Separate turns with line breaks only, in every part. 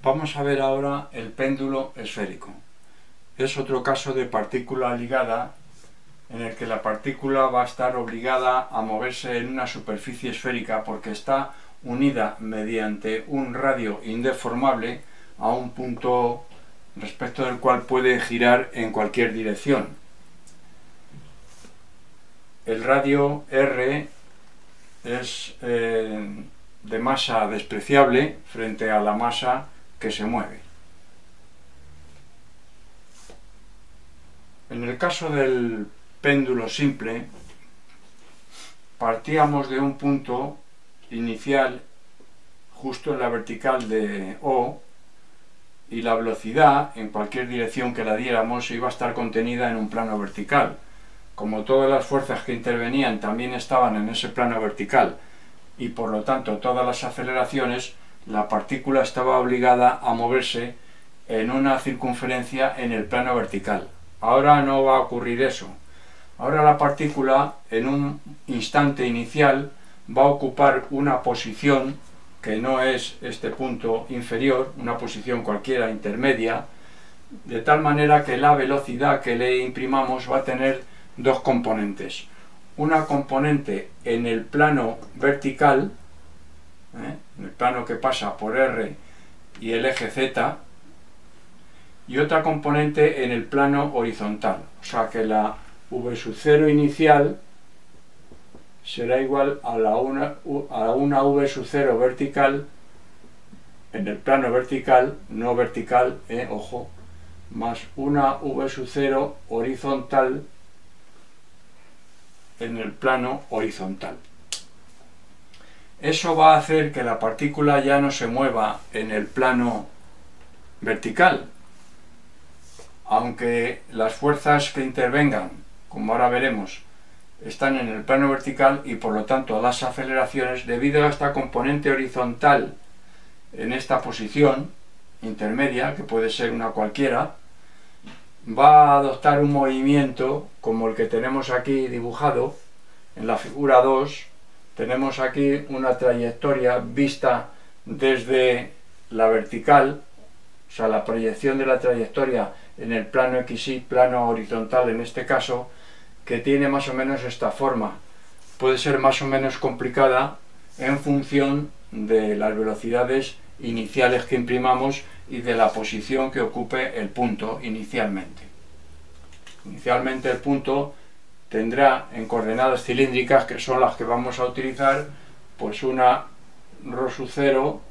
Vamos a ver ahora el péndulo esférico. Es otro caso de partícula ligada en el que la partícula va a estar obligada a moverse en una superficie esférica porque está unida mediante un radio indeformable a un punto respecto del cual puede girar en cualquier dirección. El radio R es de masa despreciable frente a la masa que se mueve. En el caso del péndulo simple, partíamos de un punto inicial justo en la vertical de O y la velocidad, en cualquier dirección que la diéramos, iba a estar contenida en un plano vertical. Como todas las fuerzas que intervenían también estaban en ese plano vertical y por lo tanto todas las aceleraciones, la partícula estaba obligada a moverse en una circunferencia en el plano vertical. Ahora no va a ocurrir eso. Ahora la partícula en un instante inicial va a ocupar una posición que no es este punto inferior, una posición cualquiera intermedia, de tal manera que la velocidad que le imprimamos va a tener dos componentes. Una componente en el plano vertical, en el plano que pasa por R y el eje Z, y otra componente en el plano horizontal. O sea que la V0 inicial será igual a una V0 vertical en el plano vertical, no vertical, ojo, más una V0 horizontal en el plano horizontal. Eso va a hacer que la partícula ya no se mueva en el plano vertical, aunque las fuerzas que intervengan, como ahora veremos, están en el plano vertical y por lo tanto las aceleraciones, debido a esta componente horizontal en esta posición intermedia, que puede ser una cualquiera, va a adoptar un movimiento como el que tenemos aquí dibujado en la figura 2. Tenemos aquí una trayectoria vista desde la vertical, o sea, la proyección de la trayectoria en el plano XY, plano horizontal en este caso, que tiene más o menos esta forma. Puede ser más o menos complicada en función de las velocidades iniciales que imprimamos y de la posición que ocupe el punto inicialmente. Inicialmente el punto tendrá en coordenadas cilíndricas, que son las que vamos a utilizar, pues una ρ sub 0,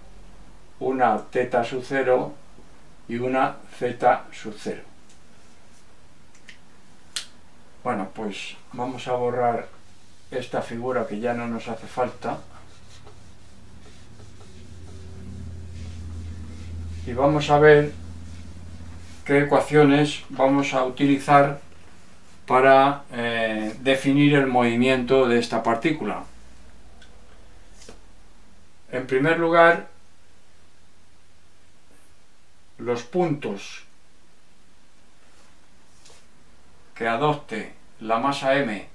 una θ sub 0 y una z sub 0. Bueno, pues vamos a borrar esta figura que ya no nos hace falta y vamos a ver qué ecuaciones vamos a utilizar para definir el movimiento de esta partícula. En primer lugar, los puntos que adopte la masa m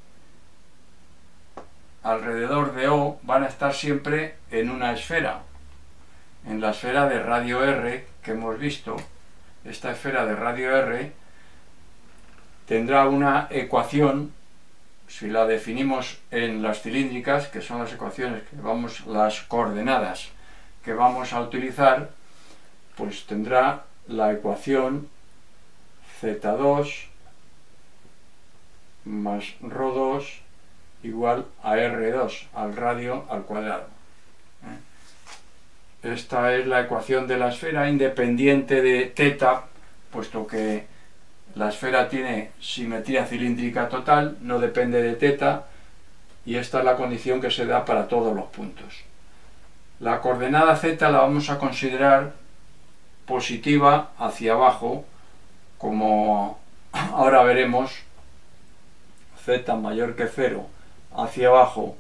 alrededor de O van a estar siempre en una esfera, en la esfera de radio R que hemos visto. Esta esfera de radio R tendrá una ecuación, si la definimos en las cilíndricas, que son las ecuaciones que las coordenadas que vamos a utilizar, pues tendrá la ecuación z2 más ρ2 igual a r2 al radio al cuadrado. Esta es la ecuación de la esfera independiente de θ, puesto que la esfera tiene simetría cilíndrica total, no depende de θ, y esta es la condición que se da para todos los puntos. La coordenada z la vamos a considerar positiva hacia abajo, como ahora veremos, z mayor que 0 hacia abajo,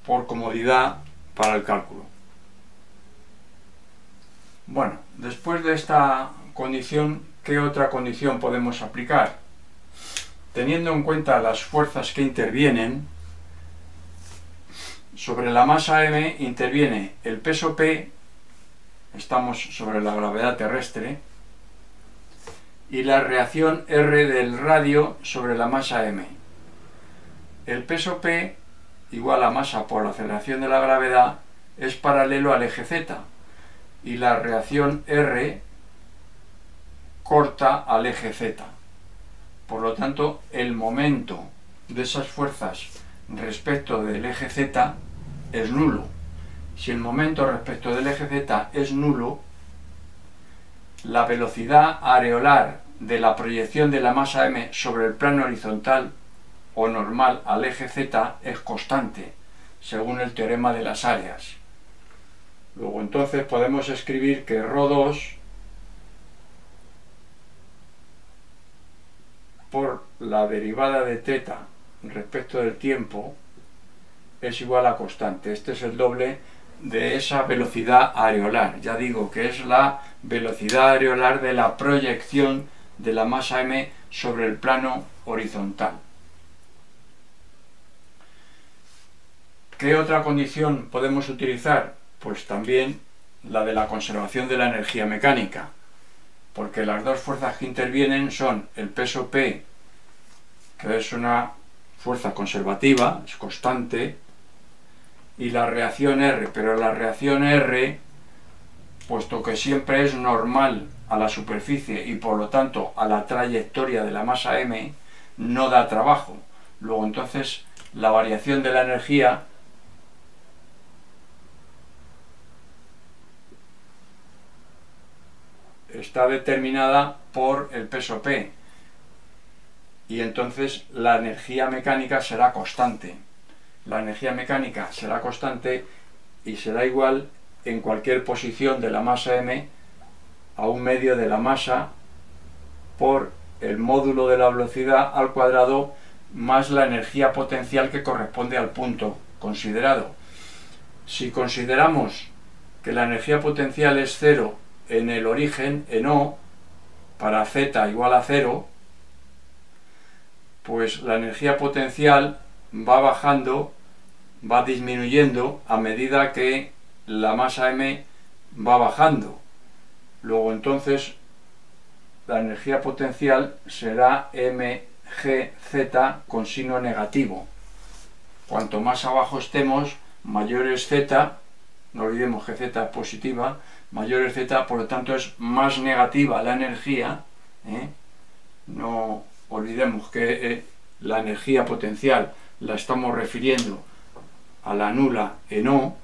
por comodidad para el cálculo. Bueno, después de esta condición, ¿qué otra condición podemos aplicar? Teniendo en cuenta las fuerzas que intervienen, sobre la masa m interviene el peso P estamos sobre la gravedad terrestre, y la reacción R del radio sobre la masa m. El peso P igual a masa por la aceleración de la gravedad es paralelo al eje Z, y la reacción R corta al eje Z. Por lo tanto, el momento de esas fuerzas respecto del eje Z es nulo. Si el momento respecto del eje Z es nulo, la velocidad areolar de la proyección de la masa m sobre el plano horizontal o normal al eje Z es constante, según el teorema de las áreas. Luego entonces podemos escribir que ρ2 por la derivada de θ respecto del tiempo es igual a constante. Este es el doble de esa velocidad areolar. Ya digo que es la velocidad areolar de la proyección de la masa m sobre el plano horizontal. ¿Qué otra condición podemos utilizar? Pues también la de la conservación de la energía mecánica, porque las dos fuerzas que intervienen son el peso P, que es una fuerza conservativa, es constante, y la reacción R, pero la reacción R, puesto que siempre es normal a la superficie y por lo tanto a la trayectoria de la masa m, no da trabajo. Luego entonces la variación de la energía está determinada por el peso P, y entonces la energía mecánica será constante. La energía mecánica será constante y será igual en cualquier posición de la masa m a un medio de la masa por el módulo de la velocidad al cuadrado más la energía potencial que corresponde al punto considerado. Si consideramos que la energía potencial es 0 en el origen, en O, para z igual a 0, pues la energía potencial va bajando, va disminuyendo a medida que la masa m va bajando. Luego entonces la energía potencial será mgz con signo negativo. Cuanto más abajo estemos, mayor es z, no olvidemos que z es positiva, mayor es z, por lo tanto es más negativa la energía, No olvidemos que la energía potencial la estamos refiriendo a la nula en O.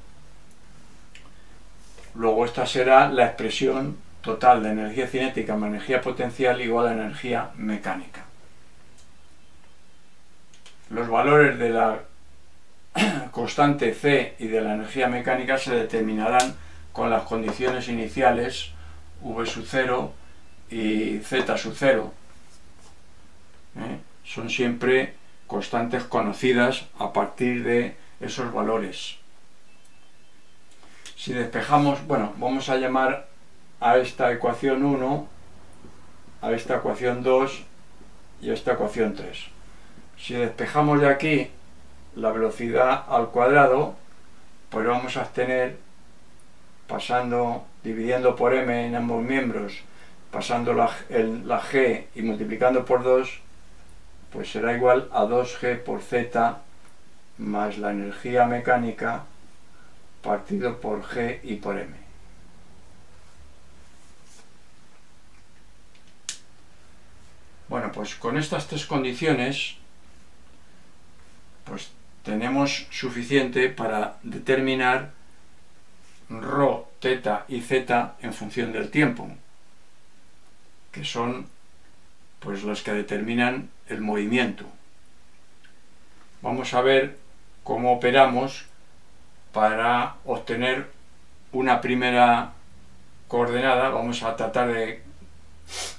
Luego esta será la expresión total de energía cinética más energía potencial igual a energía mecánica. Los valores de la constante C y de la energía mecánica se determinarán con las condiciones iniciales V sub 0 y Z sub 0. Son siempre constantes conocidas a partir de esos valores. Si despejamos, bueno, vamos a llamar a esta ecuación 1, a esta ecuación 2 y a esta ecuación 3. Si despejamos de aquí la velocidad al cuadrado, pues vamos a obtener, dividiendo por m en ambos miembros, pasando la g y multiplicando por 2, pues será igual a 2g por z más la energía mecánica partido por g y por m. Bueno, pues con estas tres condiciones pues tenemos suficiente para determinar ρ, θ y z en función del tiempo, que son pues los que determinan el movimiento. Vamos a ver cómo operamos para obtener una primera coordenada. Vamos a tratar de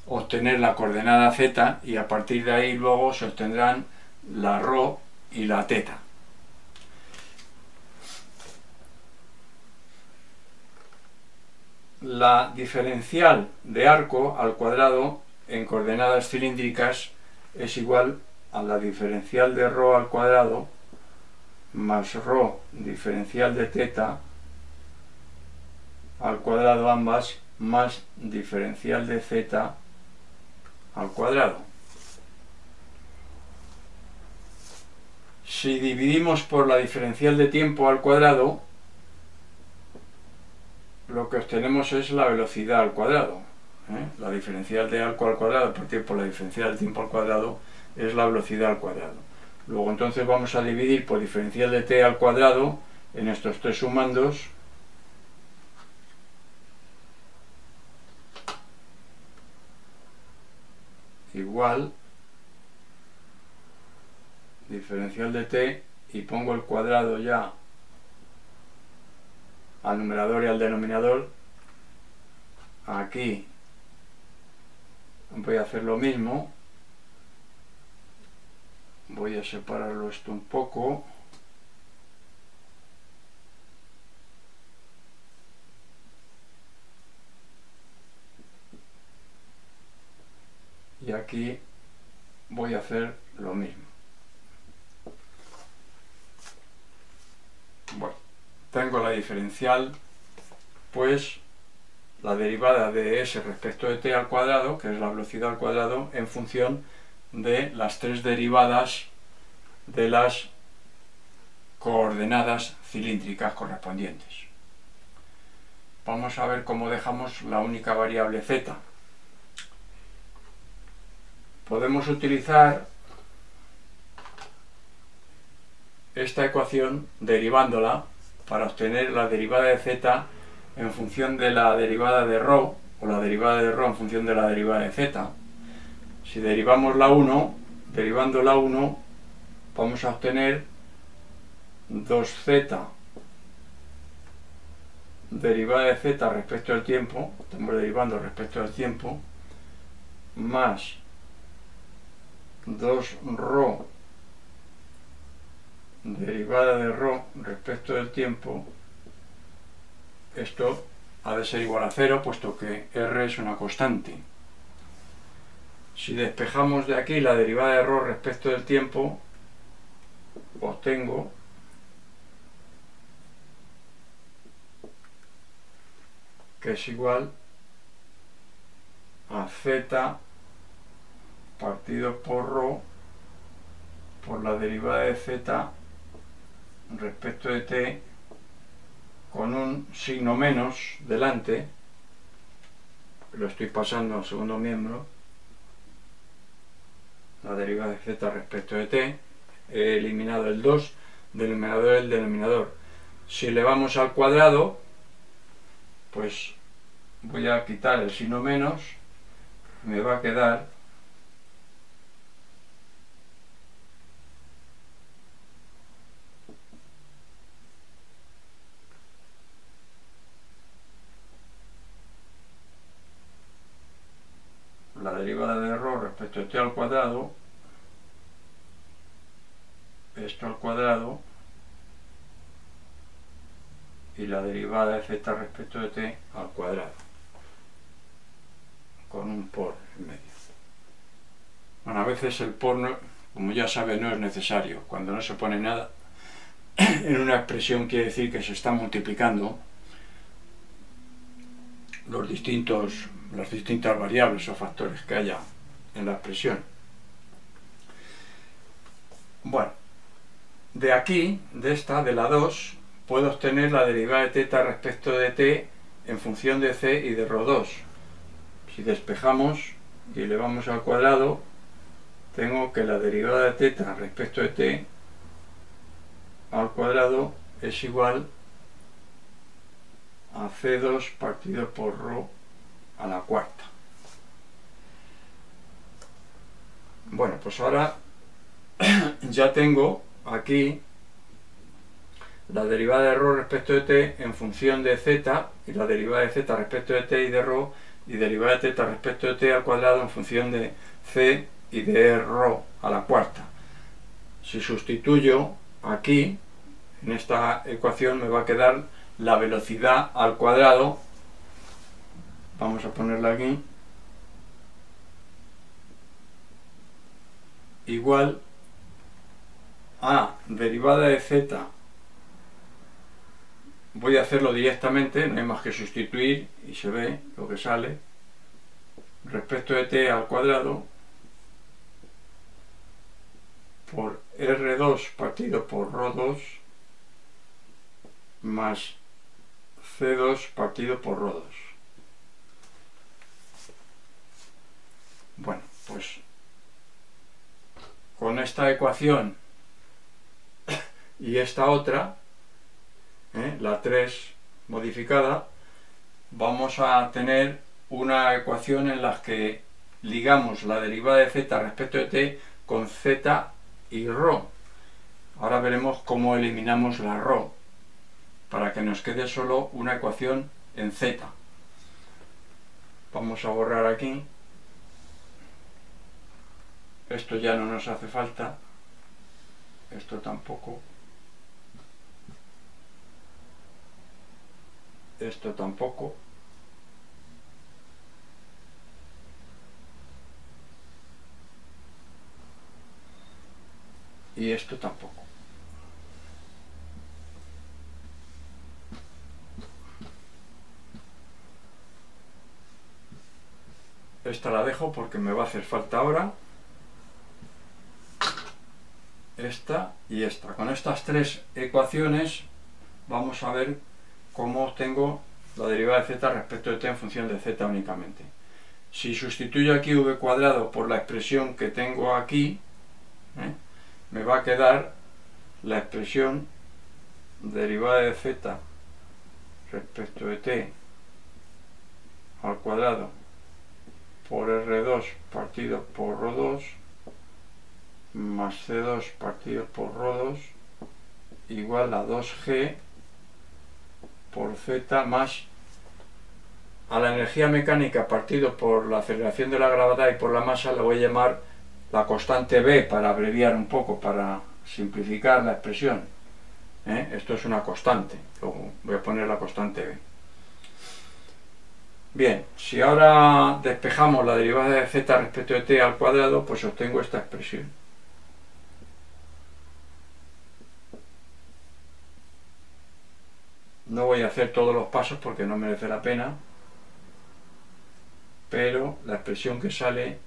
obtener la coordenada z y a partir de ahí luego se obtendrán la ρ y la θ. La diferencial de arco al cuadrado en coordenadas cilíndricas es igual a la diferencial de ρ al cuadrado más ρ diferencial de θ al cuadrado ambas más diferencial de z al cuadrado. Si dividimos por la diferencial de tiempo al cuadrado, lo que obtenemos es la velocidad al cuadrado. La diferencial de algo al cuadrado partido por la diferencial del tiempo al cuadrado es la velocidad al cuadrado. Luego entonces vamos a dividir por diferencial de t al cuadrado en estos tres sumandos, igual diferencial de t, y pongo el cuadrado ya al numerador y al denominador. Aquí voy a hacer lo mismo, voy a separarlo esto un poco, y aquí voy a hacer lo mismo. Bueno, tengo la diferencial, pues la derivada de s respecto de t al cuadrado, que es la velocidad al cuadrado, en función de las tres derivadas de las coordenadas cilíndricas correspondientes. Vamos a ver cómo dejamos la única variable z. Podemos utilizar esta ecuación derivándola para obtener la derivada de z en función de la derivada de ρ, o la derivada de ρ en función de la derivada de z. Si derivamos la 1, derivando la 1, vamos a obtener 2z derivada de z respecto al tiempo, estamos derivando respecto al tiempo, más 2ρ derivada de ρ respecto del tiempo. Esto ha de ser igual a 0, puesto que r es una constante. Si despejamos de aquí la derivada de ρ respecto del tiempo, obtengo que es igual a z partido por ρ por la derivada de z respecto de t, con un signo menos delante, lo estoy pasando al segundo miembro, la derivada de z respecto de t, he eliminado el 2 del numerador y el denominador. Si elevamos al cuadrado, pues voy a quitar el signo menos, me va a quedar la derivada de ρ respecto de t al cuadrado, esto al cuadrado, y la derivada de z respecto de t al cuadrado, con un por en medio. Bueno, a veces el por, no, como ya sabe, no es necesario. Cuando no se pone nada en una expresión, quiere decir que se están multiplicando las distintas variables o factores que haya en la expresión. Bueno, de aquí, de la 2, puedo obtener la derivada de θ respecto de t en función de c y de ρ2. Si despejamos y elevamos al cuadrado, tengo que la derivada de θ respecto de t al cuadrado es igual a c2 partido por ρ a la cuarta. Bueno, pues ahora ya tengo aquí la derivada de ρ respecto de t en función de z, y la derivada de z respecto de t y de ρ, y derivada de θ respecto de t al cuadrado en función de c y de ρ a la cuarta. Si sustituyo aquí, en esta ecuación, me va a quedar la velocidad al cuadrado, vamos a ponerla aquí, igual a derivada de z voy a hacerlo directamente, no hay más que sustituir y se ve lo que sale. Respecto de t al cuadrado por R2 partido por ρ2 más C2 partido por ρ2. Bueno, pues con esta ecuación y esta otra, la 3 modificada, vamos a tener una ecuación en la que ligamos la derivada de z respecto de t con z y ρ. Ahora veremos cómo eliminamos la ρ para que nos quede solo una ecuación en z. Vamos a borrar aquí. Esto ya no nos hace falta. Esto tampoco. Esto tampoco. Y esto tampoco. Esta la dejo porque me va a hacer falta ahora. Esta y esta. Con estas tres ecuaciones vamos a ver cómo obtengo la derivada de z respecto de t en función de z únicamente. Si sustituyo aquí v cuadrado por la expresión que tengo aquí, me va a quedar la expresión derivada de z respecto de t al cuadrado por R2 partido por ρ2 más C2 partido por ρ2 igual a 2G por Z más a la energía mecánica partido por la aceleración de la gravedad y por la masa la voy a llamar la constante B para abreviar un poco, para simplificar la expresión. Esto es una constante, luego voy a poner la constante B. Bien, si ahora despejamos la derivada de z respecto de t al cuadrado, pues obtengo esta expresión. No voy a hacer todos los pasos porque no merece la pena, pero la expresión que sale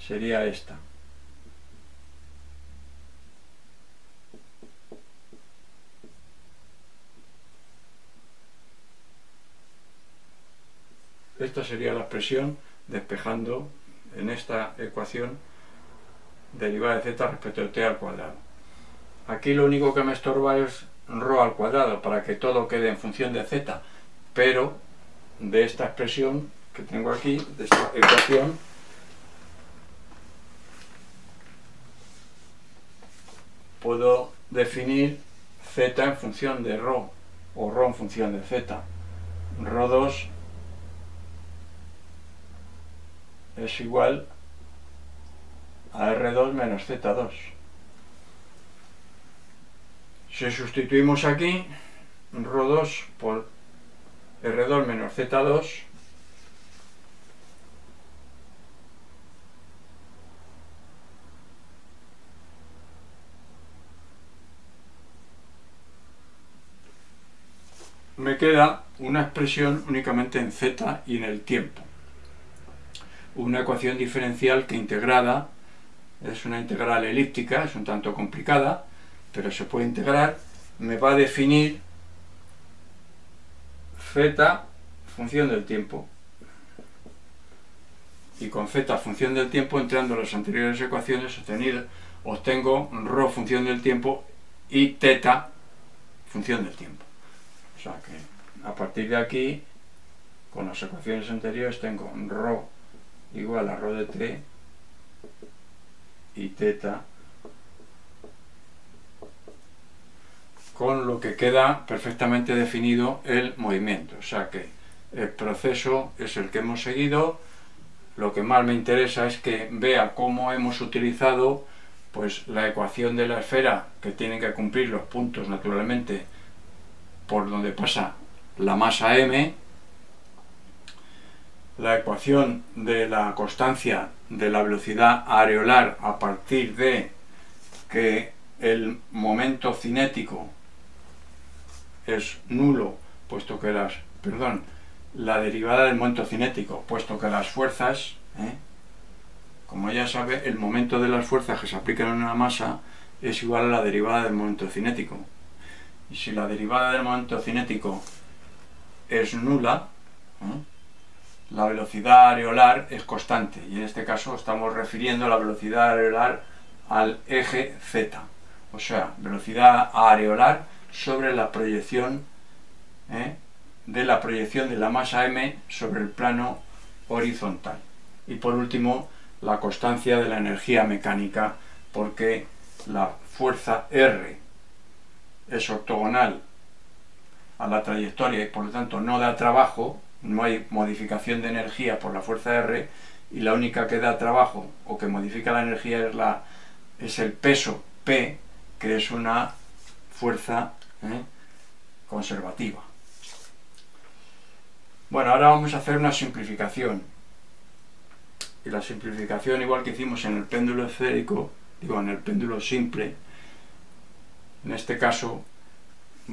sería esta. Esta sería la expresión despejando en esta ecuación derivada de z respecto de t al cuadrado. Aquí lo único que me estorba es ρ al cuadrado para que todo quede en función de z, pero de esta expresión que tengo aquí, de esta ecuación, puedo definir z en función de ρ o ρ en función de z. ρ2 es igual a R2 menos Z2. Si sustituimos aquí ρ2 por R2 menos Z2, me queda una expresión únicamente en Z y en el tiempo. Una ecuación diferencial que integrada es una integral elíptica, es un tanto complicada, pero se puede integrar. Me va a definir z función del tiempo, y con z función del tiempo, entrando en las anteriores ecuaciones, obtengo ρ función del tiempo y θ función del tiempo. O sea que a partir de aquí, con las ecuaciones anteriores, tengo ρ igual a ρ de t y θ, con lo que queda perfectamente definido el movimiento. O sea que el proceso es el que hemos seguido. Lo que más me interesa es que vea cómo hemos utilizado pues la ecuación de la esfera, que tienen que cumplir los puntos naturalmente por donde pasa la masa m, la ecuación de la constancia de la velocidad areolar a partir de que el momento cinético es nulo, puesto que la derivada del momento cinético, puesto que las fuerzas, como ya sabe, el momento de las fuerzas que se aplican en una masa es igual a la derivada del momento cinético. Y si la derivada del momento cinético es nula, la velocidad areolar es constante, y en este caso estamos refiriendo la velocidad areolar al eje Z, o sea, velocidad areolar sobre la proyección de la masa m sobre el plano horizontal. Y por último, la constancia de la energía mecánica, porque la fuerza R es ortogonal a la trayectoria y por lo tanto no da trabajo, no hay modificación de energía por la fuerza R, y la única que da trabajo o que modifica la energía es el peso P, que es una fuerza conservativa. Bueno, ahora vamos a hacer una simplificación, y la simplificación, igual que hicimos en el péndulo esférico, en el péndulo simple, en este caso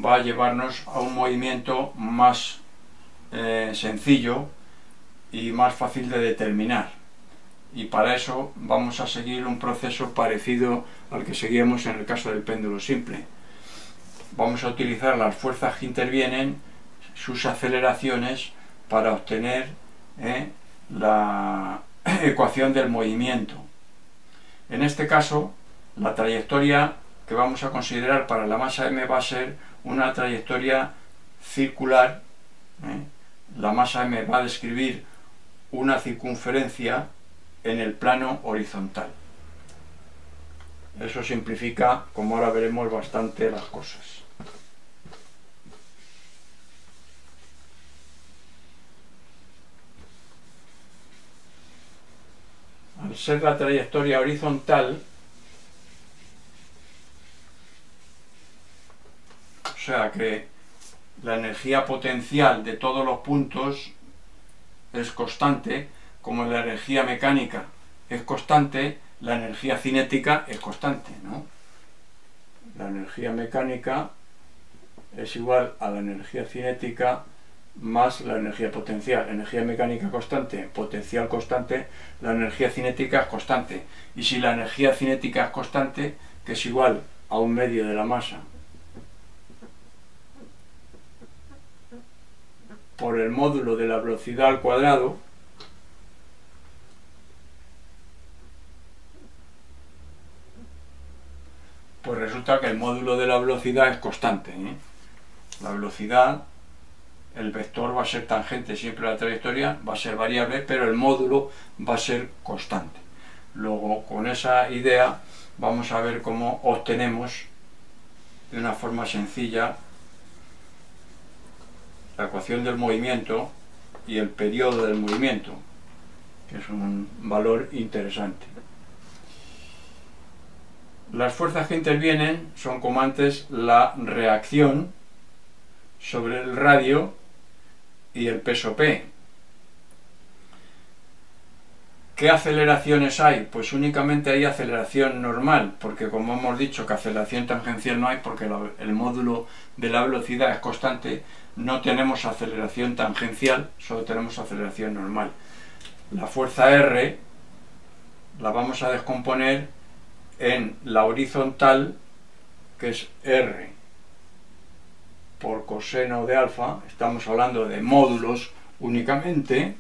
va a llevarnos a un movimiento más sencillo y más fácil de determinar, y para eso vamos a seguir un proceso parecido al que seguíamos en el caso del péndulo simple. Vamos a utilizar las fuerzas que intervienen, sus aceleraciones, para obtener la ecuación del movimiento. En este caso, la trayectoria que vamos a considerar para la masa m va a ser una trayectoria circular. La masa m va a describir una circunferencia en el plano horizontal. Eso simplifica, como ahora veremos, bastante las cosas. Al ser la trayectoria horizontal, o sea que la energía potencial de todos los puntos es constante, como la energía mecánica es constante, la energía cinética es constante, ¿no? La energía mecánica es igual a la energía cinética más la energía potencial. Energía mecánica constante, potencial constante, la energía cinética es constante. Y si la energía cinética es constante, que es igual a 1/2 de la masa por el módulo de la velocidad al cuadrado, pues resulta que el módulo de la velocidad es constante, La velocidad, el vector va a ser tangente siempre a la trayectoria, va a ser variable, pero el módulo va a ser constante. Luego, con esa idea, vamos a ver cómo obtenemos de una forma sencilla la ecuación del movimiento y el periodo del movimiento, que es un valor interesante. Las fuerzas que intervienen son, como antes, la reacción sobre el radio y el peso P. ¿Qué aceleraciones hay? Pues únicamente hay aceleración normal, porque como hemos dicho que aceleración tangencial no hay, porque el módulo de la velocidad es constante, no tenemos aceleración tangencial, solo tenemos aceleración normal. La fuerza R la vamos a descomponer en la horizontal, que es R por coseno de alfa. Estamos hablando de módulos únicamente,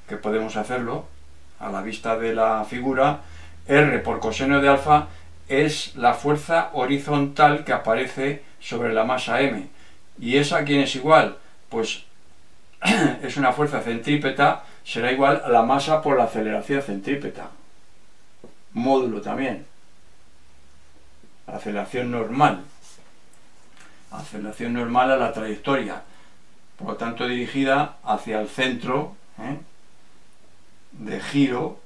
que podemos hacerlo a la vista de la figura. R por coseno de alfa es la fuerza horizontal que aparece sobre la masa m. ¿Y esa a quién es igual? Pues es una fuerza centrípeta, será igual a la masa por la aceleración centrípeta. Módulo también. Aceleración normal. Aceleración normal a la trayectoria. Por lo tanto, dirigida hacia el centro de giro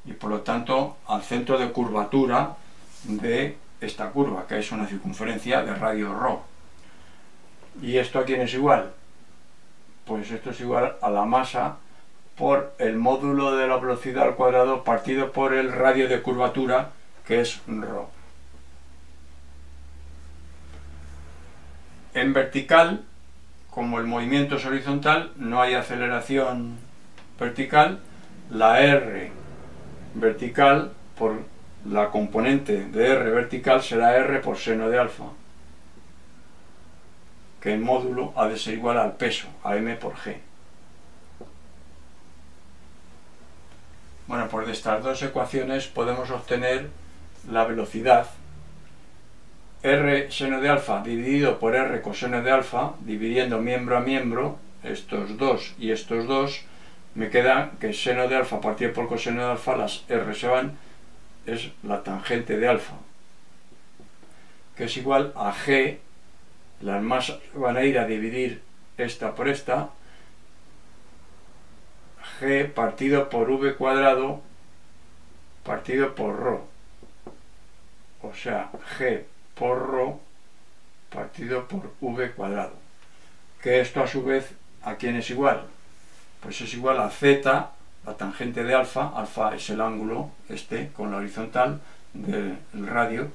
y por lo tanto al centro de curvatura de esta curva, que es una circunferencia de radio ρ. ¿Y esto a quién es igual? Pues esto es igual a la masa por el módulo de la velocidad al cuadrado partido por el radio de curvatura, que es ρ. En vertical, como el movimiento es horizontal, no hay aceleración vertical, la R vertical por la componente de R vertical será R por seno de alfa, que el módulo ha de ser igual al peso, a m por g. Bueno, pues de estas dos ecuaciones podemos obtener la velocidad R seno de alfa dividido por R coseno de alfa, dividiendo miembro a miembro, estos dos y estos dos, me queda que seno de alfa partido por coseno de alfa, las R se van, es la tangente de alfa, que es igual a G, las masas van a ir a dividir esta por esta, G partido por V cuadrado partido por ρ, o sea, G por ρ partido por V cuadrado, que esto a su vez, ¿a quién es igual? Pues es igual a Z, la tangente de alfa, alfa es el ángulo este con la horizontal del radio,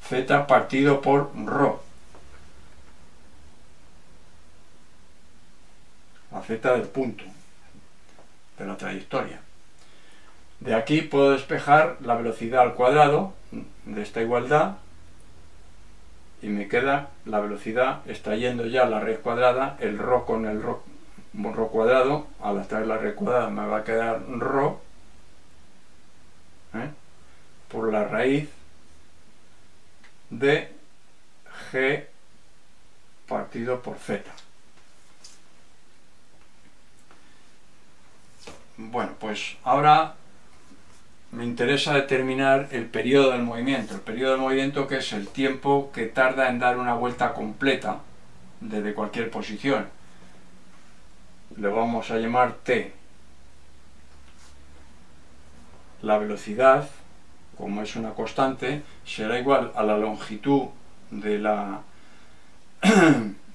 Z partido por ρ, la Z del punto de la trayectoria. De aquí puedo despejar la velocidad al cuadrado de esta igualdad y me queda la velocidad, está yendo ya a la raíz cuadrada, el ρ con el ρ cuadrado, al extraer la raíz cuadrada me va a quedar ρ por la raíz de G partido por Z. Bueno, pues ahora me interesa determinar el periodo del movimiento. El periodo del movimiento, que es el tiempo que tarda en dar una vuelta completa desde cualquier posición. Le vamos a llamar t. La velocidad, como es una constante, será igual a la longitud de la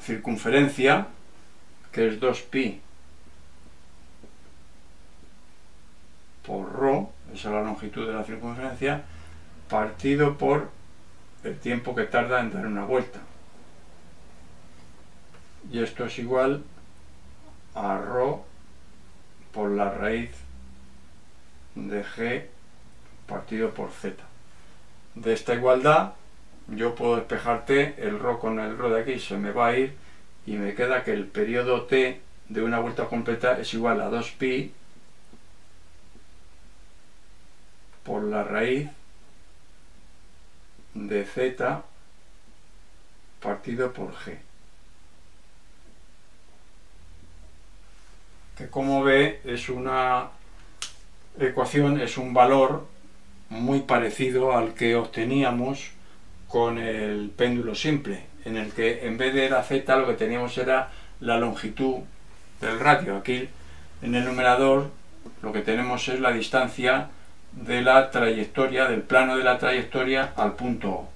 circunferencia, que es 2pi por ρ, esa es la longitud de la circunferencia, partido por el tiempo que tarda en dar una vuelta. Y esto es igual a ρ por la raíz de G partido por Z. De esta igualdad yo puedo despejar t, el ρ con el ρ de aquí se me va a ir y me queda que el periodo t de una vuelta completa es igual a 2pi por la raíz de Z partido por G, que como ve es una ecuación, es un valor muy parecido al que obteníamos con el péndulo simple, en el que en vez de la Z lo que teníamos era la longitud del radio. Aquí en el numerador lo que tenemos es la distancia de la trayectoria, del plano de la trayectoria al punto O.